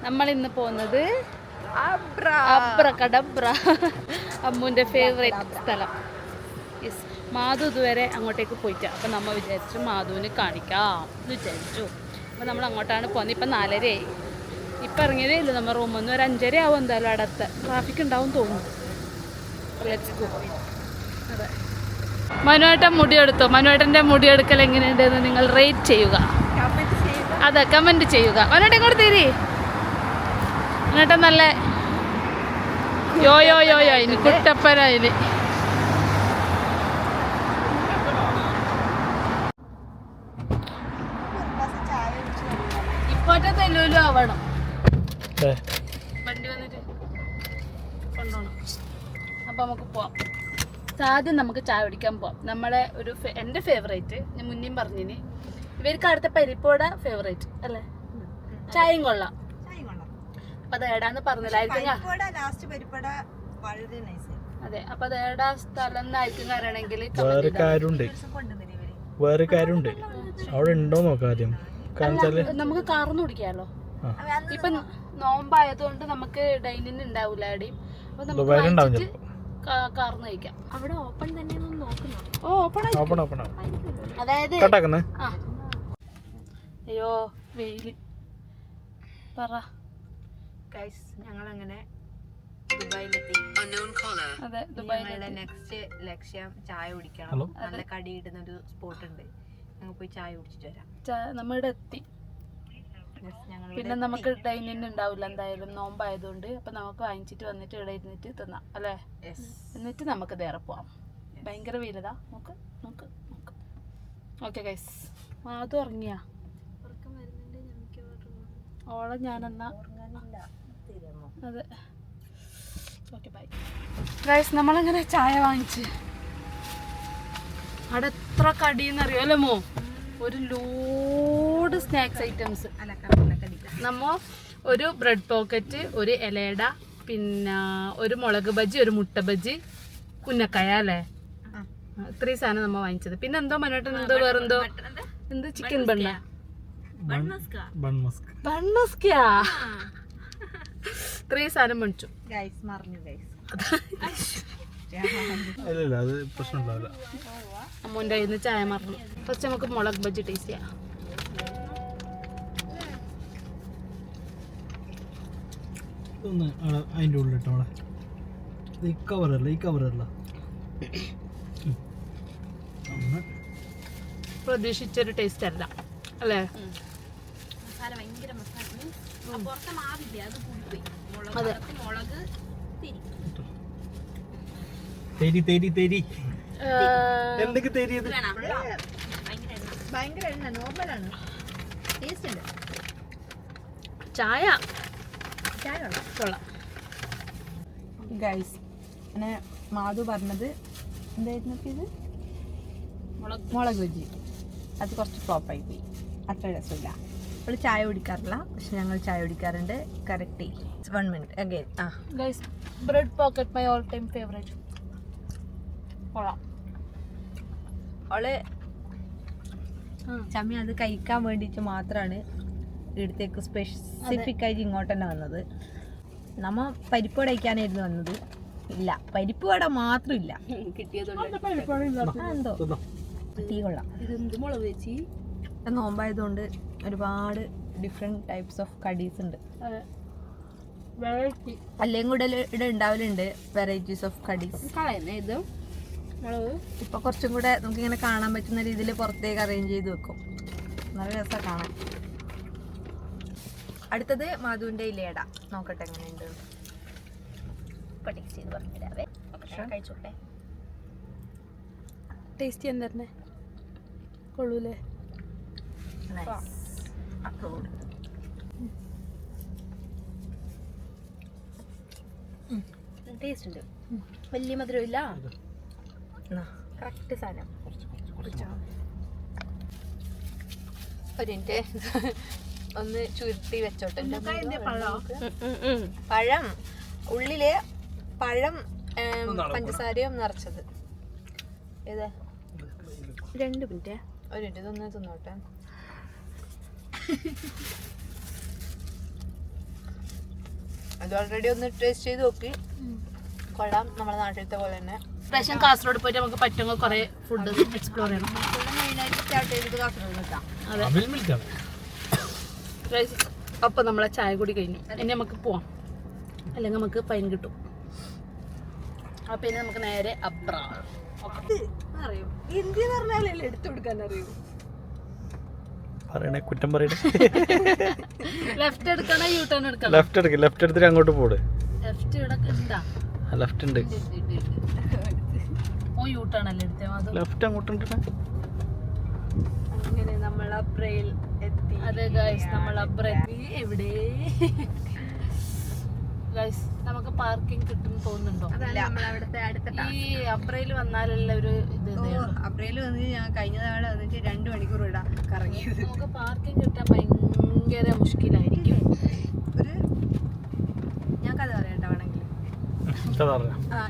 നമ്മൾ ഇന്ന് പോകുന്നത് അബ്രകഡബ്ര, അമ്മുവിൻ്റെ ഫേവറേറ്റ് സ്ഥലം. യെസ്, മാധു ഇതുവരെ അങ്ങോട്ടേക്ക് പോയിട്ട്, അപ്പം നമ്മൾ വിചാരിച്ചു മാധുവിന് കാണിക്കാം എന്ന് വിചാരിച്ചു. അപ്പോൾ നമ്മൾ അങ്ങോട്ടാണ് പോകുന്നത്. ഇപ്പം 4:30 ഇപ്പം ഇറങ്ങിയതേ ഇല്ല നമ്മൾ റൂമിൽ നിന്ന്. ഒരു 5:30 ആവും എന്തായാലും അടുത്ത്. ട്രാഫിക് ഉണ്ടാവും തോന്നുന്നു. Let's go. അതെ, മനുവേട്ടൻ മുടിയെടുത്തു. മനുവേട്ടൻ്റെ മുടിയെടുക്കൽ എങ്ങനെയുണ്ടെന്ന് നിങ്ങൾ റേറ്റ് ചെയ്യുക. അതെ, കമൻറ്റ് ചെയ്യുക. മനുവേട്ടൻ ഇങ്ങോട്ട് തിരി. മനുവേട്ടൻ നല്ല യോ ഇനി കുട്ടപ്പനായിന്. ഇപ്പോഴത്തെ തെല്ലൂലും ആവണം. വണ്ടി വന്നിട്ട് കൊണ്ടുപോകണം. അപ്പം നമുക്ക് പോവാം. ആദ്യം നമുക്ക് ചായ കുടിക്കാൻ പോവാം. നമ്മളെ ഒരു എൻ്റെ ഫേവറേറ്റ്, ഞാൻ മുന്നേയും പറഞ്ഞിന്, ഇവർക്ക് അടുത്ത പരിപ്പോട ഫേവറേറ്റ് അല്ലേ? ചായയും കൊള്ളാം. അപ്പൊ അത് ഏടാന്ന് പറഞ്ഞില്ലായിരിക്കും. അതെ, അപ്പൊ അത് ഏടാ സ്ഥലം എന്നായിരിക്കും പറയണെങ്കിൽ. വേറെ കാര്യമുണ്ട് അവിടെ ഉണ്ടോ നോക്കാം ആദ്യം. നമുക്ക് കാർന്ന് കുടിക്കാലോ. ഇപ്പൊ നോമ്പായതുകൊണ്ട് നമുക്ക് ഡൈനിങ് ഉണ്ടാവൂല ആടെയും. അപ്പൊ നമുക്ക് കാർന്ന് കഴിക്കാം. അവിടെ ഓപ്പൺ തന്നെ നോക്കുന്നു. ഓപ്പൺ അതായത് അയ്യോ വെയില് പറ. ഞങ്ങളങ്ങനെ ദുബായിലെത്തി. അതെ, ദുബായിലെ നെക്സ്റ്റ് ലക്ഷ്യം ചായ കുടിക്കണം. നല്ല കടി കിട്ടുന്ന ഒരു സ്പോട്ട് ഉണ്ട്. ഞങ്ങൾ പോയി ചായ കുടിച്ചിട്ട് വരാം. നമ്മളിവിടെ എത്തി. പിന്നെ നമുക്ക് ഡൈനിങ് ഉണ്ടാവില്ല എന്തായാലും നോമ്പായതുകൊണ്ട്. അപ്പൊ നമുക്ക് വാങ്ങിച്ചിട്ട് വന്നിട്ട് ഇവിടെ ഇരുന്നിട്ട് തിന്നാം അല്ലേ? എന്നിട്ട് നമുക്ക് നേരെ പോവാം. ഭയങ്കര വെയിലതാ. നോക്ക് നോക്ക് നോക്ക്. ഓക്കെ ഗൈസ്, അത് ഉറങ്ങിയാ ഓളെ ഞാനെന്നാ. അതെ, ഓക്കെ ബൈ ഗൈസ്. നമ്മളിങ്ങനെ ചായ വാങ്ങിച്ച് അവിടെ എത്ര കടിയെന്നറിയോ അല്ലേ മോ? ഒരു ലോഡ് സ്നാക്സ് ഐറ്റംസ്. നമ്മ ഒരു ബ്രെഡ് പോക്കറ്റ്, ഒരു ഇലയട, പിന്നെ ഒരു മുളക് ബജി, ഒരു മുട്ട ബജി, കുന്നക്കായ അല്ലേ? ഇത്രയും സാധനം നമ്മ വാങ്ങിച്ചത്. പിന്നെ എന്തോ മനോട്ടൻ എന്തോ വേറെന്തോ എന്ത് ചിക്കൻ ബണ്ണ ബൺമസ്കാ ഇത്രയും സാധനം മേടിച്ചു. അമ്മൂൻ്റെ കയ്യിൽ നിന്ന് ചായ മറന്നു. ഫസ്റ്റ് നമുക്ക് മുളക് ബജി ടേസ്റ്റ് ചെയ്യാം. അതിൻ്റെ ഉള്ളിട്ടോ ഈ കവറല്ല പ്രതീക്ഷിച്ചൊരു ടേസ്റ്റ് അല്ല അല്ലേ? അതെ, ചായ കൊള്ളാം ഗൈസ്. അങ്ങനെ മാധു പറഞ്ഞത് എന്തായിരുന്നു ഇത്? മുളക് ബജി. അത് കുറച്ച് ഫ്ലോപ്പായി പോയി, അത്ര രസമില്ല. അവൾ ചായ കുടിക്കാറില്ല, പക്ഷെ ഞങ്ങൾ ചായ കുടിക്കാറുണ്ട്. Correct 1 minute again. Guys, bread pocket my all time favourite. കൊള്ളാം. അവള് ചമ്മി അത് കഴിക്കാൻ വേണ്ടിയിട്ട് മാത്രമാണ് ഇവിടത്തേക്ക് സ്പെസിഫിക് ആയിട്ട് ഇങ്ങോട്ട് തന്നെ വന്നത്. നമ്മ പരിപ്പ് വട കഴിക്കാനായിരുന്നു വന്നത്. ഇല്ല, പരിപ്പ് വട മാത്രം ഇല്ല. എന്തോ തീ കൊള്ളാം. നോമ്പായതുകൊണ്ട് ഒരുപാട് ഡിഫറെന്റ് ടൈപ്സ് ഓഫ് കടീസ് ഉണ്ട്. അല്ലെങ്കിൽ കൂടെ ഇവിടെ ഉണ്ടാവലുണ്ട് വെറൈറ്റീസ് ഓഫ് കടീസ്. ഇപ്പൊ കുറച്ചും കൂടെ നമുക്കിങ്ങനെ കാണാൻ പറ്റുന്ന രീതിയിൽ പുറത്തേക്ക് അറേഞ്ച് ചെയ്ത് വെക്കും. നല്ല രസമാണ് കാണാൻ. അടുത്തത് മാധുവിന്റെ ഇലയട. നോക്കട്ടെ എങ്ങനെയുണ്ട്. ടേസ്റ്റ് ചെയ്ത് പറഞ്ഞുതരാവേ. കഴിച്ചോട്ടെ. ടേസ്റ്റ് ചെയ്യാൻ തന്നെ കൊള്ളൂലേ? ടേസ്റ്റ് ഉണ്ട്. വലിയ മധുരം ഇല്ല. കറക്റ്റ് സാധനം. ഒരു മിനിറ്റ് ഒന്ന് ചുരുട്ടി വെച്ചോട്ടെ. പഴം ഉള്ളില് പഴം പഞ്ചസാരയും നിറച്ചത്. ഏതാ? 2 മിനിറ്റ്. ഒരു മിനിറ്റ് ഇതൊന്ന് തിന്നോട്ടെ. അത് ഓൾറെഡി ഒന്ന് ടേസ്റ്റ് ചെയ്ത് നോക്കി, കൊള്ളാം. നമ്മുടെ നാട്ടിലത്തെ പോലെ തന്നെ. പ്രാവശ്യം കാസർഗോഡ് പോയിട്ട് നമുക്ക് പറ്റുമ്പോൾ കുറെ ഫുഡ് എക്സ്പ്ലോർ ചെയ്യണം. മെയിനായിട്ട് സ്റ്റാർട്ട് ചെയ്തിട്ട് കാസർഗോഡ് നിൽക്കാം. അതെ, അപ്പം നമ്മളെ ചായ കൂടി കഴിഞ്ഞു. ഇനി നമുക്ക് പോവാം, അല്ലെങ്കിൽ നമുക്ക് ഫൈൻ കിട്ടും. അപ്പം ഇനി നമുക്ക് നേരെ അബ്ര. അറിയോ ഹിന്ദി പറഞ്ഞാലല്ലേ എടുത്തു കൊടുക്കാൻ അറിയൂ. പറയണേ കുറ്റം പറയണേ. ലെഫ്റ്റ് എടുക്കണോ യൂ ടേൺ എടുക്കണം? ലെഫ്റ്റ് എടുക്ക്, ലെഫ്റ്റ് എടുത്തിട്ട് അങ്ങോട്ട് പോട്. ലെഫ്റ്റ് ഇവിടെ ഉണ്ടാ? ലെഫ്റ്റ് ഉണ്ട്. ഓ യൂ ടേൺ അല്ലേ എടുത്തേ? അത് ലെഫ്റ്റ് അങ്ങോട്ടുണ്ട്. അങ്ങനെ നമ്മൾ അബ്രയിൽ എത്തി. അതെ ഗൈസ്, നമ്മൾ അബ്ര എവിടെ? ഗൈസ്, നമുക്ക് പാർക്കിംഗ് കിട്ടും തോന്നുന്നുണ്ടോ? ഈ അബ്രയിൽ വന്നാലല്ല ഒരു ഇത് അബ്രയിൽ വന്നിട്ട് ഞാൻ കഴിഞ്ഞ തവണ വന്നിട്ട് 2 മണിക്കൂർ ഇടാം കറങ്ങിയത്. നമുക്ക് പാർക്കിംഗ് കിട്ടാൻ ഭയങ്കര മുഷ്കിലായിരിക്കും. ഒരു ഞാൻ കഥ പറയണ്ട വേണമെങ്കിൽ.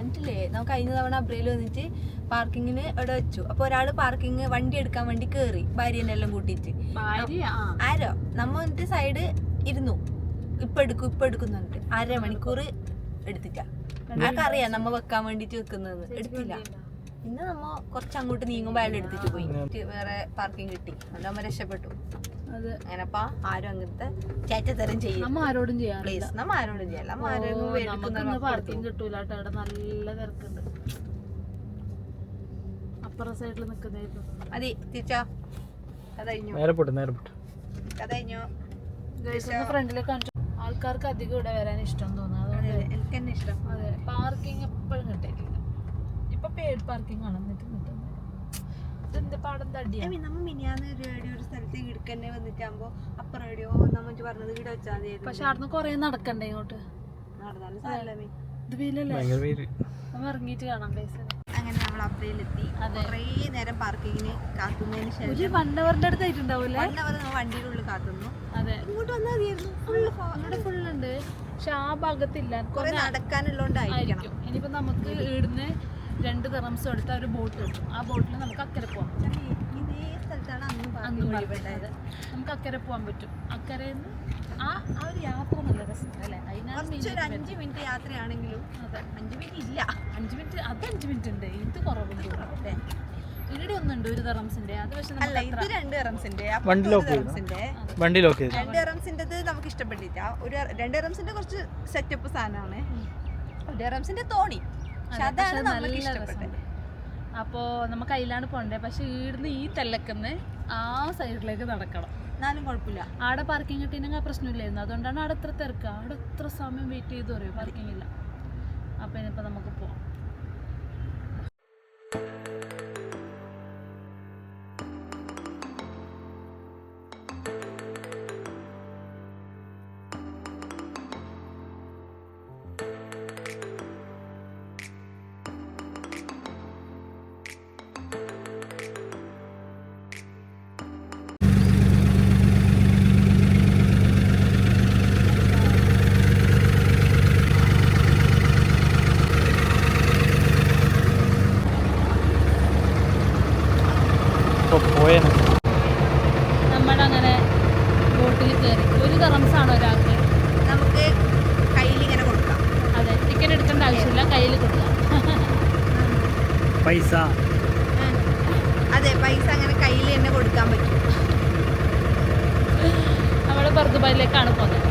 എന്നിട്ടില്ലേ നമുക്ക് കഴിഞ്ഞ തവണ അബ്രയിൽ വന്നിട്ട് പാർക്കിങ്ങിന് ഇവിടെ വെച്ചു. അപ്പൊ ഒരാള് പാർക്കിങ് വണ്ടി എടുക്കാൻ വേണ്ടി കേറി, ഭാര്യനെല്ലാം കൂട്ടിട്ട്. ആരോ നമ്മ വന്നിട്ട് സൈഡ് ഇരുന്നു, ഇപ്പൊ എടുക്കുന്നുണ്ട്. 1/2 മണിക്കൂർ എടുത്തിട്ടാ. ആർക്കറിയാം നമ്മ വെക്കാൻ വേണ്ടിട്ട് വെക്കുന്നതെന്ന്. എടുത്തില്ല. പിന്നെ നമ്മ കുറച്ച് അങ്ങോട്ട് നീങ്ങുമ്പോ അയാൾ എടുത്തിട്ട് പോയി. വേറെ പാർക്കിംഗ് കിട്ടി, അത് നമ്മ രക്ഷപ്പെട്ടു. അങ്ങനെപ്പാ ആരും അങ്ങനത്തെ ചേറ്റത്തരം ചെയ്യും. നമ്മ ആരോടും ചെയ്യാം പ്ലീസ്, നമ്മ ആരോടും ചെയ്യല്ല. പാർക്കിംഗ് കിട്ടൂല കേട്ടോ, അവിടെ നല്ല തിരക്കുണ്ട്. അപ്പുറ സൈഡിൽ നിൽക്കുന്നതായിരുന്നു. മതി, തിരിച്ചാ. കഥ കഴിഞ്ഞു, നേരെ പോട്ടെ, നേരെ പോട്ടെ. കഥ കഴിഞ്ഞു. ഫ്രണ്ടിലേക്ക് കാണിച്ചു. ആൾക്കാർക്ക് അധികം ഇവിടെ വരാൻ ഇഷ്ടം തോന്നുന്നു. എനിക്ക് തന്നെ ഇഷ്ടം. അതെ, പാർക്കിംഗ് എപ്പോഴും കിട്ടിയിട്ടില്ല. ഇപ്പൊ പെയ്ഡ് പാർക്കിംഗ് ആണ്. എന്നിട്ട് ഇതെന്ത് പാടം തടിയാ. നമ്മ മിനിയാന്ന് ഒരു സ്ഥലത്തേക്ക് ഇടുക്കന്നെ വന്നിട്ടാകുമ്പോ അപ്പുറം എവിടെയോ നമ്മ പറഞ്ഞത് ഇവിടെ വെച്ചാൽ മതി. പക്ഷെ അവിടുന്ന് കൊറേ നടക്കണ്ടേ ഇങ്ങോട്ട്. നടന്നാലും സാരല്ലേ, ഇത് വീലല്ലേ, നമ്മ ഇറങ്ങിയിട്ട് കാണാം പൈസ. അങ്ങനെ നമ്മൾ അബ്രയിലെത്തി. കുറേ നേരം പാർക്കിങ്ങിന് കാത്തുന്നതിന് ശേഷം ഒരു 1 അവറിന്റെ അടുത്തായിട്ടുണ്ടാവൂലേ. 1 അവർ നമ്മൾ വണ്ടിയുടെ ഉള്ളിൽ കാത്തുന്നു. അതെ, ഇങ്ങോട്ട് വന്നാൽ മതിയായിരുന്നു. അവിടെ ഫുള്ളുണ്ട്, പക്ഷെ ആ ഭാഗത്തില്ല. കുറെ നടക്കാനുള്ളതുകൊണ്ടായിരിക്കും. ഇനിയിപ്പോ നമുക്ക് ഇവിടുന്ന് 2 ദിർഹംസ് എടുത്ത ഒരു ബോട്ട് കിട്ടും. ആ ബോട്ടിൽ നമുക്ക് അക്കരെ പോവാം. ഇതേ സ്ഥലത്താണ് അന്ന് പറയുന്നത്. നമുക്ക് അക്കരെ പോകാൻ പറ്റും. അക്കരയിൽ ആ ഒരു യാത്ര നല്ല രസമാണ് അല്ലേ? അതിനാണ് 5 മിനിറ്റ് യാത്രയാണെങ്കിലും. അതെ, 5 മിനിറ്റ് ഇല്ല, 5 മിനിറ്റ്. അത് 5 മിനിറ്റ് ഉണ്ട്. ഇത് കുറവുണ്ട്. ഇവിടെ ഒന്നുണ്ട് 1 ദിർഹംസിന്റെ. അത് പക്ഷെ അല്ല, ഇത് 2 ദിർഹംസിന്റെ. വണ്ടി ലോക്ക് ചെയ്തു. 2 ദിർഹംസിന്റെ നമുക്ക് ഇഷ്ടപ്പെട്ടില്ല. 2 ദിർഹംസിന്റെ കുറച്ച് സെറ്റപ്പ് സാധനമാണ്. 1 ദിർഹംസിന്റെ തോണി, പക്ഷെ അതാണ് നമുക്ക് ഇഷ്ടപ്പെട്ടത്. അപ്പോൾ നമുക്ക് അതിലാണ് പോകണ്ടേ. പക്ഷെ ഇവിടുന്ന് ഈ തെല്ലക്കുന്ന് ആ സൈഡിലേക്ക് നടക്കണം. എന്നാലും കുഴപ്പമില്ല. ആടെ പാർക്കിംഗ് കിട്ടിയെങ്കിൽ പ്രശ്നമില്ലായിരുന്നു. അതുകൊണ്ടാണ് അവിടെ എത്ര തിരക്ക്. അവിടെ എത്ര സമയം വെയിറ്റ് ചെയ്ത് പറയും, പാർക്കിംഗ് ഇല്ല. അപ്പോൾ ഇനിയിപ്പോൾ നമുക്ക് പോവാം. നമ്മളങ്ങനെ ബോട്ടിൽ കയറി. 1 ദിർഹംസാണ് ഒരാൾക്ക്. നമുക്ക് കയ്യിൽ ഇങ്ങനെ കൊടുക്കാം. അതെ, ടിക്കറ്റ് എടുക്കേണ്ട ആവശ്യമില്ല, കയ്യിൽ കൊടുക്കാം. പൈസ, അതെ, പൈസ അങ്ങനെ കയ്യിൽ തന്നെ കൊടുക്കാൻ പറ്റും. നമ്മൾ ബർദുബായിലേക്കാണ് പോകുന്നത്.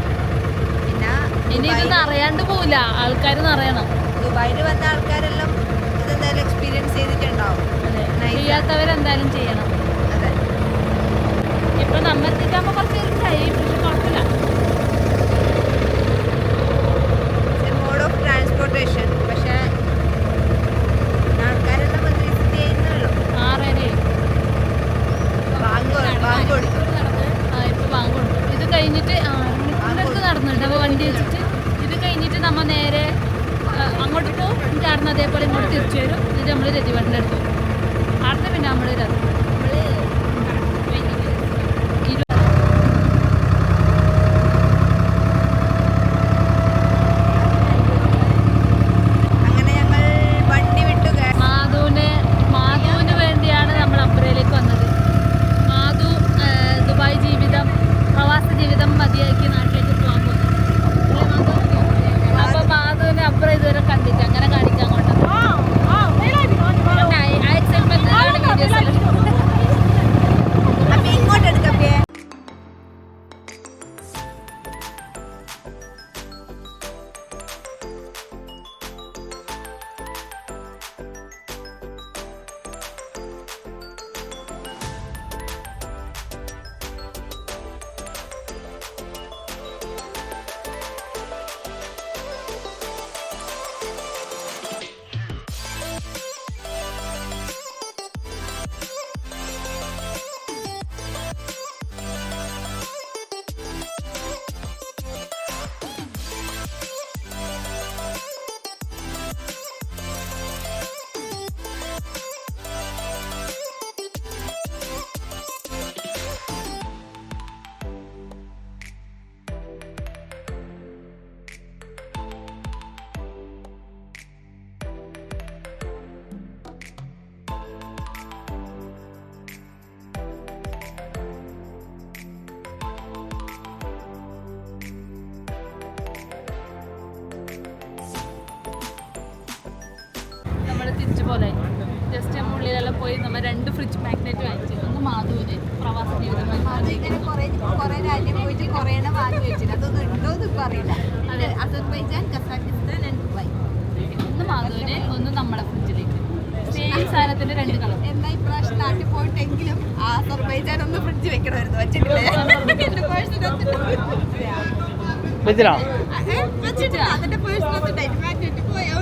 പിന്നെ ഇനി ഇതൊന്നും അറിയാണ്ട് പോവില്ല, ആൾക്കാർ അറിയണം. ദുബായിൽ വന്ന ആൾക്കാരെല്ലാം ഇതെന്തായാലും എക്സ്പീരിയൻസ് ചെയ്തിട്ടുണ്ടാവും. അതെ, ചെയ്യാത്തവരെന്തായാലും ചെയ്യണം. അതെ, ഇപ്പൊ നമ്മൾ എത്തിക്കാകുമ്പോൾ കുറച്ച് ടൈം, പക്ഷെ കുഴപ്പമില്ല. Mode of transportation. പക്ഷെ ആൾക്കാരെല്ലാം വന്ന് വിസിറ്റ് ചെയ്യുന്നുള്ളൂ. 6:30 ബാങ്ക് കൊടുത്തു. ഇപ്പൊ ബാങ്ക് കൊടുത്തു. ഇത് കഴിഞ്ഞിട്ട് 6 മണിക്കൂറിനടുത്ത് നടന്നുണ്ട്. അപ്പോൾ വണ്ടി വെച്ചിട്ട് ഇത് കഴിഞ്ഞിട്ട് നമ്മൾ നേരെ അങ്ങോട്ട് പോകും. എന്നിട്ട് അവിടുന്ന് അതേപോലെ ഇങ്ങോട്ട് തിരിച്ചു വരും. ഇത് നമ്മൾ രജിവണ്ടിൻ്റെ അടുത്ത് പോകും. അടുത്ത പിന്നെ നമ്മൾ അങ്ങനെ ഞങ്ങൾ വണ്ടി വിട്ടു. മാധുവിന് വേണ്ടിയാണ് നമ്മൾ അബ്രയിലേക്ക് വന്നത്. മാധു ദുബായ് ജീവിതം, പ്രവാസ ജീവിതം മതിയാക്കി നാട്ടിലേക്ക് പോകാൻ പോകുന്നത്. പോലെ ജസ്റ്റ് നമ്മൾ ഉള്ളിലെല്ലാം പോയി നമ്മൾ 2 ഫ്രിഡ്ജ് മാഗ്നറ്റ് വാങ്ങിച്ചു. ഒന്ന് മാധുവിന് പ്രവാസ ജീവിതം കുറെ രാജ്യം പോയിട്ട് കുറേ വാങ്ങി വെച്ചിട്ട് അതൊന്നും ഉണ്ടോന്ന് ഇപ്പൊ അറിയില്ല. അതെ, അസർബൈജാൻ, കസാഖിസ്ഥാൻ ആൻഡ് ദുബായ്. ഒന്ന് മാധുവിന്, ഒന്ന് നമ്മുടെ ഫ്രിഡ്ജിലേക്ക്. സെയിം സാധനത്തിന്റെ 2 കളർ. എന്നാ ഇപ്രാവശ്യം നാട്ടിൽ പോയിട്ടെങ്കിലും അസർബൈജാൻ ഒന്ന് ഫ്രിഡ്ജ് വെക്കണമായിരുന്നു. വെച്ചിട്ടില്ലേ? എന്റെ പേഴ്സിനകത്ത് വെച്ചിട്ടാ വെച്ചിട്ടില്ല. അതിന്റെ പേഴ്സിനകത്ത് മാറ്റിട്ട് പോയാ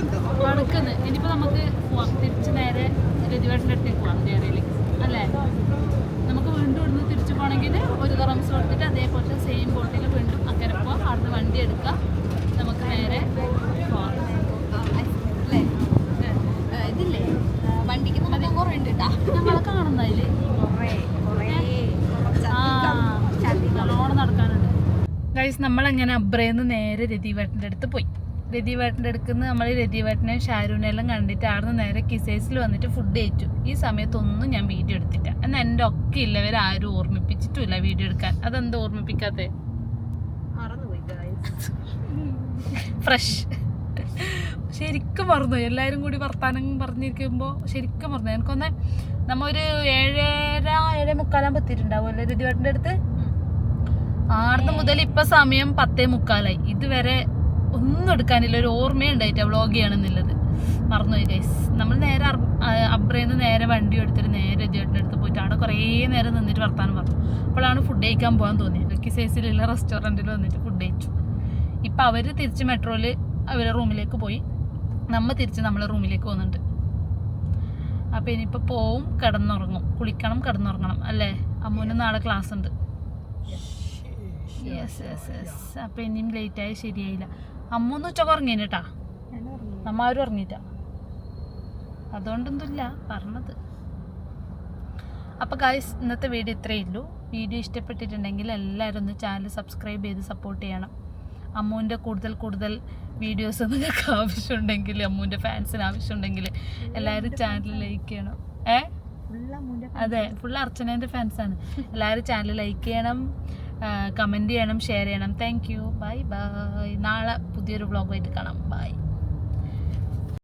നടക്കുന്നത്. ഇനിയിപ്പോൾ നമുക്ക് പോവാം, തിരിച്ച് നേരെ രജുവേട്ടൻ്റെ അടുത്തേക്ക് പോവാം, ഡയറിയിലേക്ക് അല്ലേ? നമുക്ക് വീണ്ടും ഇവിടുന്ന് തിരിച്ചു പോകണമെങ്കിൽ 1 ദിർഹംസ് കൊടുത്തിട്ട് അതേപോലെ സെയിം ബോട്ടിൽ വീണ്ടും അക്കരെ പോവാം. അവിടുന്ന് വണ്ടി എടുക്കാം, നമുക്ക് നേരെ പോവാം. ഇതില്ലേ വണ്ടിക്ക് നമുക്ക് കുറേ ഉണ്ട് കേട്ടാ. നമ്മളെ കാണുന്നതിൽ നല്ലോണം നടക്കാനുണ്ട്. ഗൈസ്, നമ്മളങ്ങനെ അബ്രേന്ന് നേരെ രതിവേട്ടൻ്റെ അടുത്ത് പോയി. രതിവേട്ടൻ്റെ അടുത്ത് നിന്ന് നമ്മൾ രതിവേട്ടനെയും ഷാരൂനെല്ലാം കണ്ടിട്ട് അവിടുന്ന് നേരെ കിസേസിൽ വന്നിട്ട് ഫുഡ് കഴിച്ചു. ഈ സമയത്തൊന്നും ഞാൻ വീഡിയോ എടുത്തില്ല. എന്നാൽ എൻ്റെ ഒക്കെ ഇല്ലവർ ആരും ഓർമ്മിപ്പിച്ചിട്ടുമില്ല വീഡിയോ എടുക്കാൻ. അതെന്താ ഓർമ്മിപ്പിക്കാത്തേ? ഫ്രഷ് ശരിക്കും മറന്നു. എല്ലാവരും കൂടി വർത്താനം പറഞ്ഞിരിക്കുമ്പോൾ ശരിക്കും മറന്നു. എനിക്കൊന്ന് നമ്മ ഒരു 7:30 എത്തിയിട്ടുണ്ടാവുമല്ലോ രതിവേട്ടൻ്റെ അടുത്ത്. 6 മുതൽ ഇപ്പം സമയം 10:45. ഇതുവരെ ഒന്നും എടുക്കാനില്ല, ഒരു ഓർമ്മയുണ്ടായിട്ട് വ്ളോഗ് ചെയ്യണമെന്നുള്ളത്. മറന്നുപോയി ഗൈസ്. നമ്മൾ നേരെ അബ്രേന്ന് നേരെ വണ്ടി എടുത്തിട്ട് നേരെ രതിവേട്ടൻ്റെ അടുത്ത് പോയിട്ട് അവിടെ കുറേ നേരം നിന്നിട്ട് വർത്താനം പറഞ്ഞു. അപ്പോഴാണ് ഫുഡ് കഴിക്കാൻ പോകാൻ തോന്നിയത്. കിസൈസിലുള്ള റെസ്റ്റോറൻറ്റിൽ വന്നിട്ട് ഫുഡ് കഴിച്ചു. ഇപ്പം അവർ തിരിച്ച് മെട്രോയിൽ അവരുടെ റൂമിലേക്ക് പോയി. നമ്മൾ തിരിച്ച് നമ്മളെ റൂമിലേക്ക് പോകുന്നുണ്ട്. അപ്പോൾ ഇനിയിപ്പോൾ പോവും, കിടന്നുറങ്ങും, കുളിക്കണം, കിടന്നുറങ്ങണം അല്ലേ? അമ്മൂന് നാളെ ക്ലാസ് ഉണ്ട്. യെസ്. അപ്പോൾ ഇനിയും ലേറ്റായി ശരിയായില്ല. അമ്മൂന്ന് ഉച്ചക്ക് ഉറങ്ങീന് കേട്ടാ, നമ്മ ആരും ഉറങ്ങിയിട്ട, അതുകൊണ്ടൊന്നുമില്ല പറഞ്ഞത്. അപ്പോൾ ഗായ്സ്, ഇന്നത്തെ വീഡിയോ ഇത്രയേ ഉള്ളൂ. വീഡിയോ ഇഷ്ടപ്പെട്ടിട്ടുണ്ടെങ്കിൽ എല്ലാവരും ഒന്ന് ചാനൽ സബ്സ്ക്രൈബ് ചെയ്ത് സപ്പോർട്ട് ചെയ്യണം. അമ്മൂൻ്റെ കൂടുതൽ വീഡിയോസ് നിങ്ങൾക്ക് ആവശ്യമുണ്ടെങ്കിൽ, അമ്മൂൻ്റെ ഫാൻസിന് ആവശ്യമുണ്ടെങ്കിൽ എല്ലാവരും ചാനൽ ലൈക്ക് ചെയ്യണം. അതെ, ഫുൾ അർച്ചനേൻ്റെ ഫാൻസാണ്. എല്ലാവരും ചാനൽ ലൈക്ക് ചെയ്യണം, കമൻറ്റ് ചെയ്യണം, ഷെയർ ചെയ്യണം. Thank you. ബൈ. നാളെ പുതിയൊരു വ്ളോഗായിട്ട് കാണാം. ബൈ.